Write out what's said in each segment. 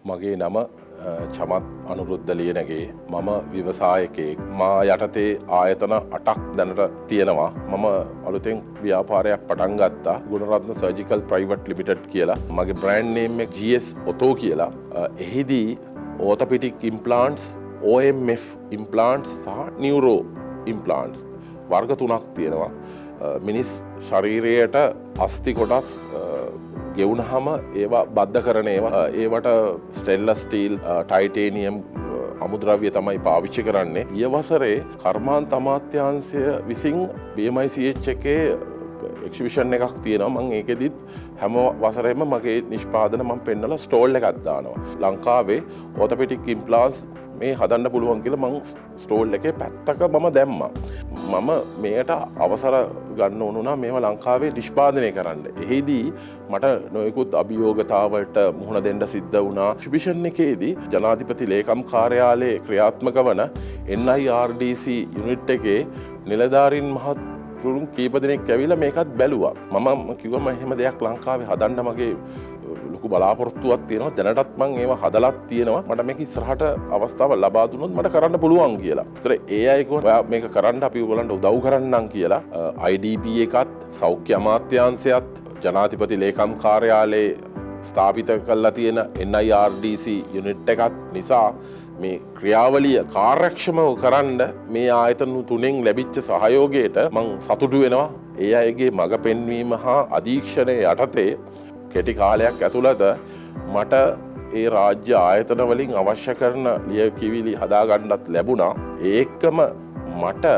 මගේ නම චමත් අනුරුද්ධ ලියනගේ. මම ව්‍යවසායකයෙක්. මා යටතේ ආයතන 8ක් දැනට තියෙනවා. මම අලුතෙන් ව්‍යාපාරයක් පටන් ගත්තා. ගුණරත්න සර්ජිකල් ප්‍රයිවට් ලිමිටඩ් කියලා. මගේ බ්‍රෑන්ඩ් නේම් එක GS Ortho කියලා. එහිදී orthopedic implants, OMF implants සහ neuro implants වර්ග 3ක් තියෙනවා. මිනිස් ශරීරයට අස්ථි කොටස් ගෙවුනහම ඒවා බද්ධ කරන ඒවට ස්ටේන්ලස් ස්ටීල් ටයිටේනියම් අමුද්‍රව්‍ය තමයි පාවිච්චි කරන්නේ. ඊය වසරේ කර්මාන්ත අමාත්‍යාංශය විසින් BMICH එකේ එක්සිබිෂන් එකක් තියෙනවා. මම ඒකෙදිත් හැම වසරේම මගේ නිෂ්පාදන මම පෙන්නලා ස්ටෝල් එකක් දානවා. ලංකාවේ orthopedic implants මේ හදන්න පුළුවන් කියලා මං ස්ටෝල් එකේ පැත්තක මම දැම්මා. මම මේකට අවසර ගන්න ඕනුනා මේවා ලංකාවේ නිෂ්පාදනය කරන්න. එහිදී මට නොයෙකුත් අභියෝගතාවලට මුහුණ දෙන්න සිද්ධ වුණා. එක්සිබිෂන් එකේදී ජනාධිපති ලේකම් කාර්යාලයේ ක්‍රියාත්මක වන NIRDC යුනිට් එකේ නිලධාරීන් මහතුරුන් කීප දෙනෙක් ඇවිල්ලා මේකත් බැලුවා. මම කිව්වා එහෙම දෙයක් ලංකාවේ හදන්න මගේ ලොකු බලාපොරොත්තුවක් තියෙනවා. දැනටත් මම ඒවා හදලත් තියෙනවා. මට මේක ඉස්සරහට අවස්ථාවක් ලබා දුන්නොත් මට කරන්න පුළුවන් කියලා. ඒතර ඒ අය කිව්වා මේක කරන්න අපි ඔයගලන්ට උදව් කරන්නම් කියලා. IDP එකත් සෞඛ්‍ය අමාත්‍යාංශයත් ජනාධිපති ලේකම් කාර්යාලයේ ස්ථාපිත කරලා තියෙන NIRDC යුනිට් එකත් නිසා මේ ක්‍රියාවලිය කාර්යක්ෂමව කරන්න මේ ආයතන තුනෙන් ලැබිච්ච සහයෝගයට මම සතුටු වෙනවා. ඒ අයගේ මඟ පෙන්වීම හා අධීක්ෂණය යටතේ කෙටි කාලයක් ඇතුළත මට ඒ රාජ්‍ය ආයතන වලින් අවශ්‍ය කරන ලියකියවිලි හදාගන්නත් ලැබුණා. ඒකම මට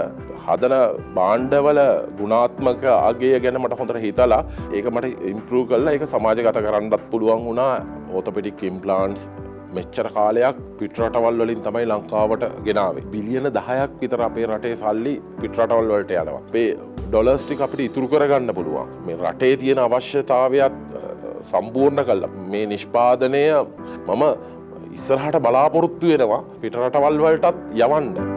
හදන භාණ්ඩවල ගුණාත්මක අගය ගැන මට හොඳට හිතලා ඒක මට ඉම්ප්‍රූව් කරලා ඒක සමාජගත කරන්නත් පුළුවන් වුණා. orthopedic implants මෙච්චර කාලයක් පිටරටවල් වලින් තමයි ලංකාවට ගෙනාවේ. බිලියන 10ක් විතර අපේ රටේ සල්ලි පිටරටවල් වලට යනවා. අපේ ඩොලර්ස් ටික අපිට ඉතුරු කරගන්න පුළුවන්. මේ රටේ තියෙන අවශ්‍යතාවයත් සම්පූර්ණ කළා. මේ නිෂ්පාදනය මම ඉස්සරහට බලාපොරොත්තු වෙනවා පිටරටවල් වලටත් යවන්න.